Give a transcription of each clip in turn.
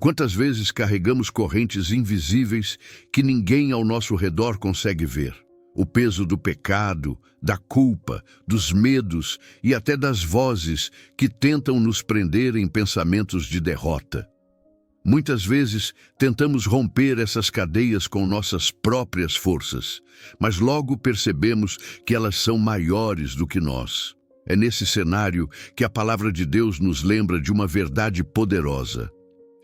Quantas vezes carregamos correntes invisíveis que ninguém ao nosso redor consegue ver? O peso do pecado, da culpa, dos medos e até das vozes que tentam nos prender em pensamentos de derrota. Muitas vezes tentamos romper essas cadeias com nossas próprias forças, mas logo percebemos que elas são maiores do que nós. É nesse cenário que a palavra de Deus nos lembra de uma verdade poderosa.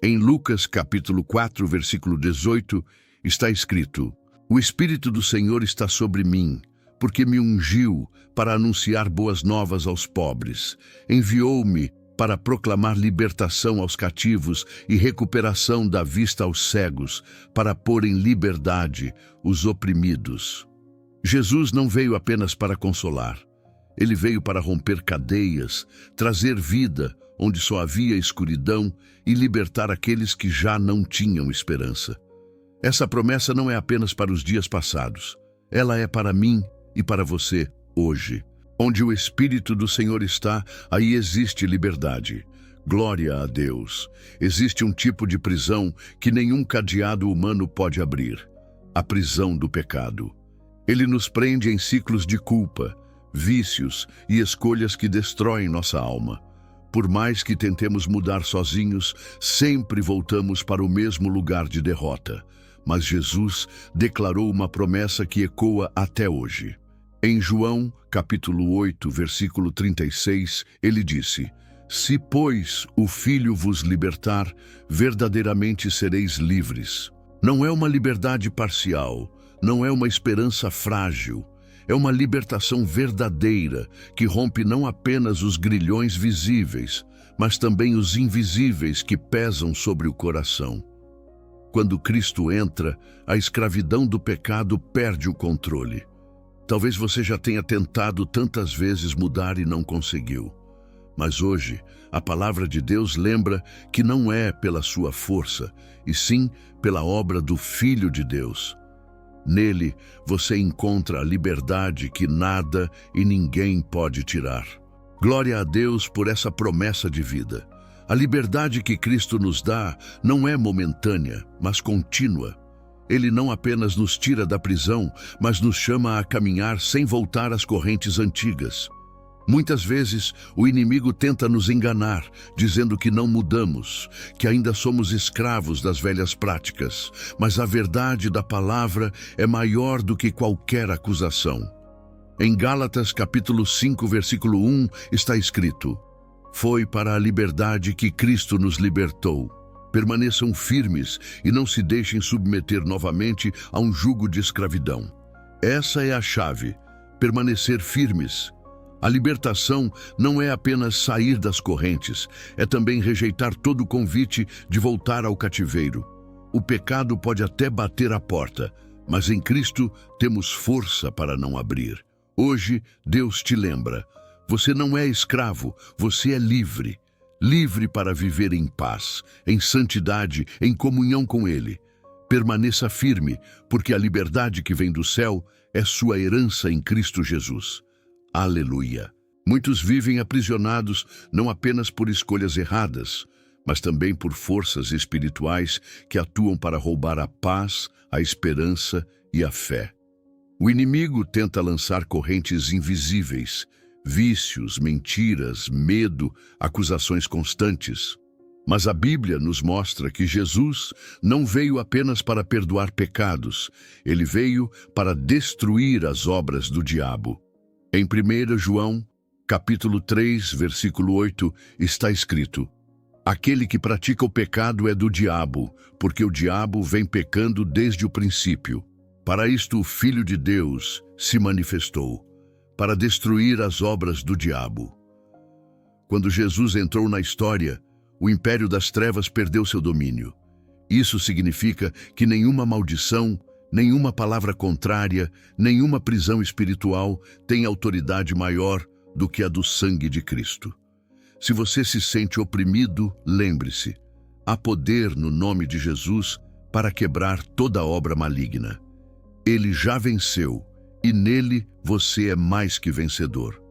Em Lucas capítulo 4, versículo 18, está escrito: "O Espírito do Senhor está sobre mim, porque me ungiu para anunciar boas novas aos pobres. Enviou-me para proclamar libertação aos cativos e recuperação da vista aos cegos, para pôr em liberdade os oprimidos." Jesus não veio apenas para consolar. Ele veio para romper cadeias, trazer vida onde só havia escuridão e libertar aqueles que já não tinham esperança. Essa promessa não é apenas para os dias passados. Ela é para mim e para você hoje. Onde o Espírito do Senhor está, aí existe liberdade. Glória a Deus! Existe um tipo de prisão que nenhum cadeado humano pode abrir: a prisão do pecado. Ele nos prende em ciclos de culpa, vícios e escolhas que destroem nossa alma. Por mais que tentemos mudar sozinhos, sempre voltamos para o mesmo lugar de derrota. Mas Jesus declarou uma promessa que ecoa até hoje. Em João, capítulo 8, versículo 36, ele disse: "Se, pois, o Filho vos libertar, verdadeiramente sereis livres." Não é uma liberdade parcial, não é uma esperança frágil. É uma libertação verdadeira que rompe não apenas os grilhões visíveis, mas também os invisíveis que pesam sobre o coração. Quando Cristo entra, a escravidão do pecado perde o controle. Talvez você já tenha tentado tantas vezes mudar e não conseguiu. Mas hoje, a palavra de Deus lembra que não é pela sua força, e sim pela obra do Filho de Deus. Nele, você encontra a liberdade que nada e ninguém pode tirar. Glória a Deus por essa promessa de vida. A liberdade que Cristo nos dá não é momentânea, mas contínua. Ele não apenas nos tira da prisão, mas nos chama a caminhar sem voltar às correntes antigas. Muitas vezes, o inimigo tenta nos enganar, dizendo que não mudamos, que ainda somos escravos das velhas práticas, mas a verdade da palavra é maior do que qualquer acusação. Em Gálatas capítulo 5, versículo 1, está escrito: "Foi para a liberdade que Cristo nos libertou. Permaneçam firmes e não se deixem submeter novamente a um jugo de escravidão." Essa é a chave: permanecer firmes. A libertação não é apenas sair das correntes, é também rejeitar todo o convite de voltar ao cativeiro. O pecado pode até bater à porta, mas em Cristo temos força para não abrir. Hoje, Deus te lembra: você não é escravo, você é livre. Livre para viver em paz, em santidade, em comunhão com Ele. Permaneça firme, porque a liberdade que vem do céu é sua herança em Cristo Jesus. Aleluia! Muitos vivem aprisionados não apenas por escolhas erradas, mas também por forças espirituais que atuam para roubar a paz, a esperança e a fé. O inimigo tenta lançar correntes invisíveis, vícios, mentiras, medo, acusações constantes. Mas a Bíblia nos mostra que Jesus não veio apenas para perdoar pecados, ele veio para destruir as obras do diabo. Em 1 João, capítulo 3, versículo 8, está escrito: "Aquele que pratica o pecado é do diabo, porque o diabo vem pecando desde o princípio. Para isto o Filho de Deus se manifestou, para destruir as obras do diabo." Quando Jesus entrou na história, o império das trevas perdeu seu domínio. Isso significa que nenhuma maldição, nenhuma palavra contrária, nenhuma prisão espiritual tem autoridade maior do que a do sangue de Cristo. Se você se sente oprimido, lembre-se: há poder no nome de Jesus para quebrar toda obra maligna. Ele já venceu e nele você é mais que vencedor.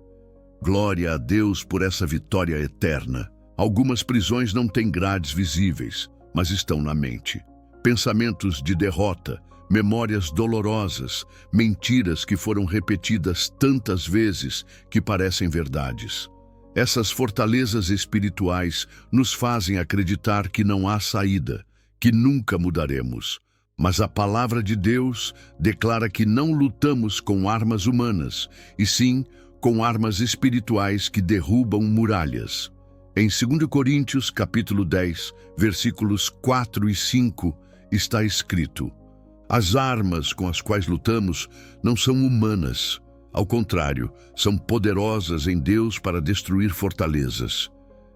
Glória a Deus por essa vitória eterna. Algumas prisões não têm grades visíveis, mas estão na mente. Pensamentos de derrota, memórias dolorosas, mentiras que foram repetidas tantas vezes que parecem verdades. Essas fortalezas espirituais nos fazem acreditar que não há saída, que nunca mudaremos. Mas a palavra de Deus declara que não lutamos com armas humanas, e sim com armas espirituais que derrubam muralhas. Em 2 Coríntios, capítulo 10, versículos 4 e 5, está escrito: as armas com as quais lutamos não são humanas. Ao contrário, são poderosas em Deus para destruir fortalezas.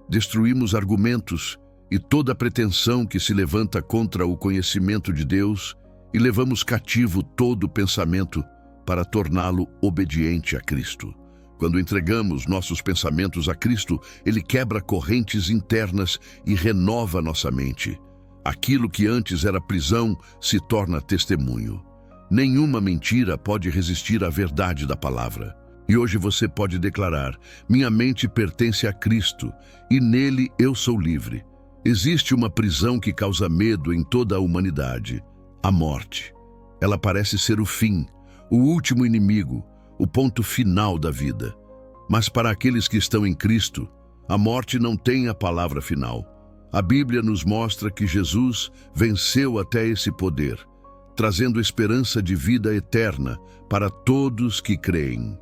Destruímos argumentos e toda pretensão que se levanta contra o conhecimento de Deus e levamos cativo todo pensamento para torná-lo obediente a Cristo. Quando entregamos nossos pensamentos a Cristo, Ele quebra correntes internas e renova nossa mente. Aquilo que antes era prisão se torna testemunho. Nenhuma mentira pode resistir à verdade da palavra. E hoje você pode declarar: minha mente pertence a Cristo e nele eu sou livre. Existe uma prisão que causa medo em toda a humanidade: a morte. Ela parece ser o fim, o último inimigo, o ponto final da vida. Mas para aqueles que estão em Cristo, a morte não tem a palavra final. A Bíblia nos mostra que Jesus venceu até esse poder, trazendo esperança de vida eterna para todos que creem.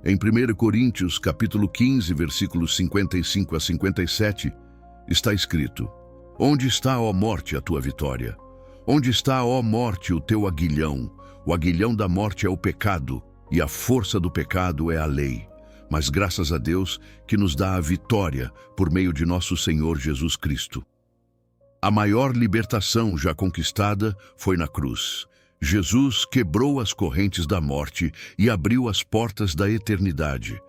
Em 1 Coríntios, capítulo 15, versículos 55 a 57, está escrito: onde está, ó morte, a tua vitória? Onde está, ó morte, o teu aguilhão? O aguilhão da morte é o pecado, e a força do pecado é a lei. Mas graças a Deus que nos dá a vitória por meio de nosso Senhor Jesus Cristo. A maior libertação já conquistada foi na cruz. Jesus quebrou as correntes da morte e abriu as portas da eternidade.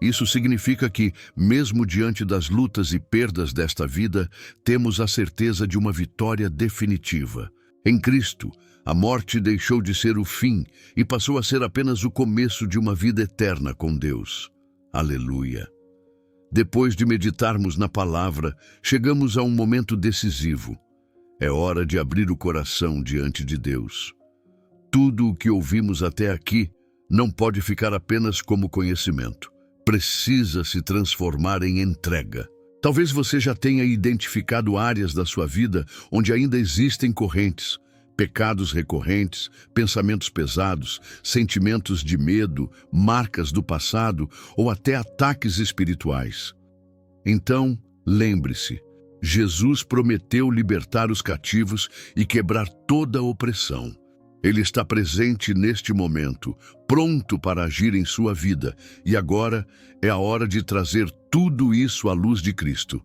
Isso significa que, mesmo diante das lutas e perdas desta vida, temos a certeza de uma vitória definitiva. Em Cristo, a morte deixou de ser o fim e passou a ser apenas o começo de uma vida eterna com Deus. Aleluia! Depois de meditarmos na palavra, chegamos a um momento decisivo. É hora de abrir o coração diante de Deus. Tudo o que ouvimos até aqui não pode ficar apenas como conhecimento. Precisa se transformar em entrega. Talvez você já tenha identificado áreas da sua vida onde ainda existem correntes, pecados recorrentes, pensamentos pesados, sentimentos de medo, marcas do passado ou até ataques espirituais. Então, lembre-se, Jesus prometeu libertar os cativos e quebrar toda a opressão. Ele está presente neste momento, pronto para agir em sua vida, e agora é a hora de trazer tudo isso à luz de Cristo.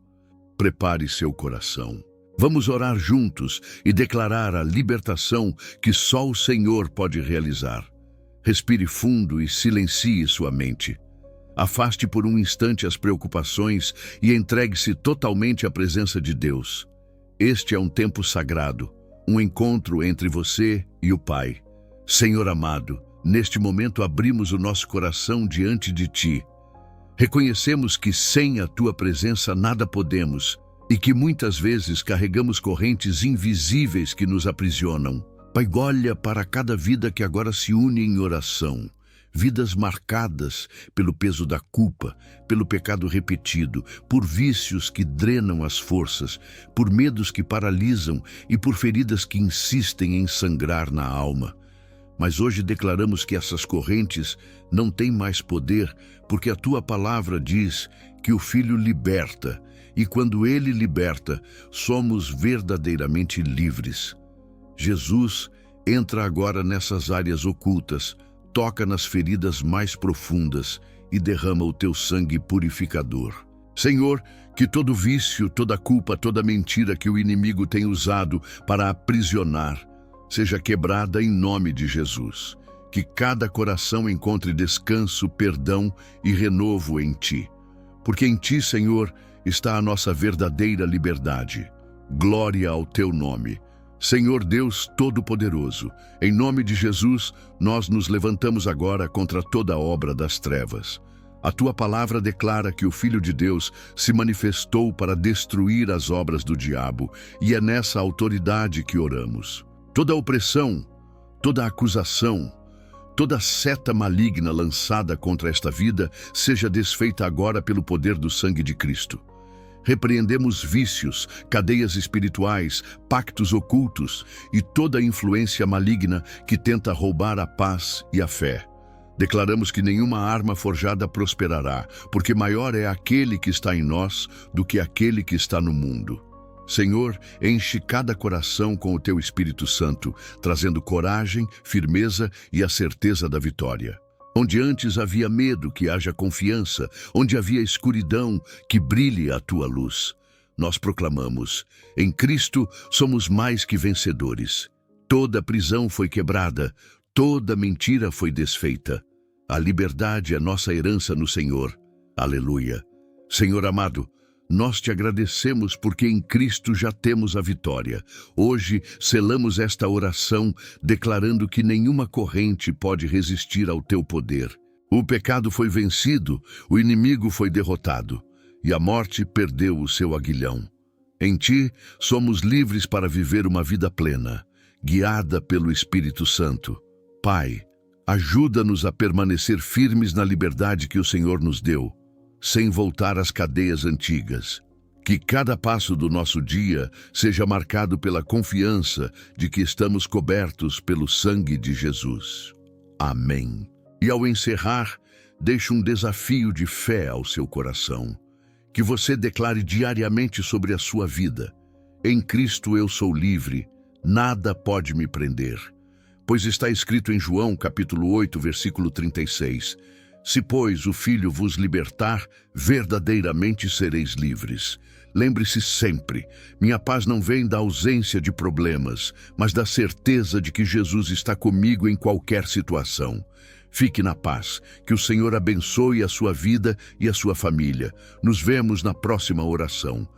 Prepare seu coração. Vamos orar juntos e declarar a libertação que só o Senhor pode realizar. Respire fundo e silencie sua mente. Afaste por um instante as preocupações e entregue-se totalmente à presença de Deus. Este é um tempo sagrado, um encontro entre você e o Pai. Senhor amado, neste momento abrimos o nosso coração diante de Ti. Reconhecemos que sem a Tua presença nada podemos e que muitas vezes carregamos correntes invisíveis que nos aprisionam. Pai, olha para cada vida que agora se une em oração. Vidas marcadas pelo peso da culpa, pelo pecado repetido, por vícios que drenam as forças, por medos que paralisam e por feridas que insistem em sangrar na alma. Mas hoje declaramos que essas correntes não têm mais poder, porque a Tua palavra diz que o Filho liberta, e quando Ele liberta, somos verdadeiramente livres. Jesus, entra agora nessas áreas ocultas, toca nas feridas mais profundas e derrama o Teu sangue purificador. Senhor, que todo vício, toda culpa, toda mentira que o inimigo tem usado para aprisionar, seja quebrada em nome de Jesus. Que cada coração encontre descanso, perdão e renovo em Ti. Porque em Ti, Senhor, está a nossa verdadeira liberdade. Glória ao Teu nome. Senhor Deus Todo-Poderoso, em nome de Jesus, nós nos levantamos agora contra toda obra das trevas. A tua palavra declara que o Filho de Deus se manifestou para destruir as obras do diabo, e é nessa autoridade que oramos. Toda opressão, toda acusação, toda seta maligna lançada contra esta vida seja desfeita agora pelo poder do sangue de Cristo. Repreendemos vícios, cadeias espirituais, pactos ocultos e toda influência maligna que tenta roubar a paz e a fé. Declaramos que nenhuma arma forjada prosperará, porque maior é aquele que está em nós do que aquele que está no mundo. Senhor, enche cada coração com o Teu Espírito Santo, trazendo coragem, firmeza e a certeza da vitória. Onde antes havia medo, que haja confiança. Onde havia escuridão, que brilhe a Tua luz. Nós proclamamos: em Cristo somos mais que vencedores. Toda prisão foi quebrada, toda mentira foi desfeita. A liberdade é nossa herança no Senhor. Aleluia. Senhor amado, nós te agradecemos porque em Cristo já temos a vitória. Hoje selamos esta oração declarando que nenhuma corrente pode resistir ao teu poder. O pecado foi vencido, o inimigo foi derrotado e a morte perdeu o seu aguilhão. Em ti somos livres para viver uma vida plena, guiada pelo Espírito Santo. Pai, ajuda-nos a permanecer firmes na liberdade que o Senhor nos deu, sem voltar às cadeias antigas. Que cada passo do nosso dia seja marcado pela confiança de que estamos cobertos pelo sangue de Jesus. Amém. E ao encerrar, deixo um desafio de fé ao seu coração. Que você declare diariamente sobre a sua vida: em Cristo eu sou livre, nada pode me prender. Pois está escrito em João capítulo 8, versículo 36, se, pois, o Filho vos libertar, verdadeiramente sereis livres. Lembre-se sempre, minha paz não vem da ausência de problemas, mas da certeza de que Jesus está comigo em qualquer situação. Fique na paz, que o Senhor abençoe a sua vida e a sua família. Nos vemos na próxima oração.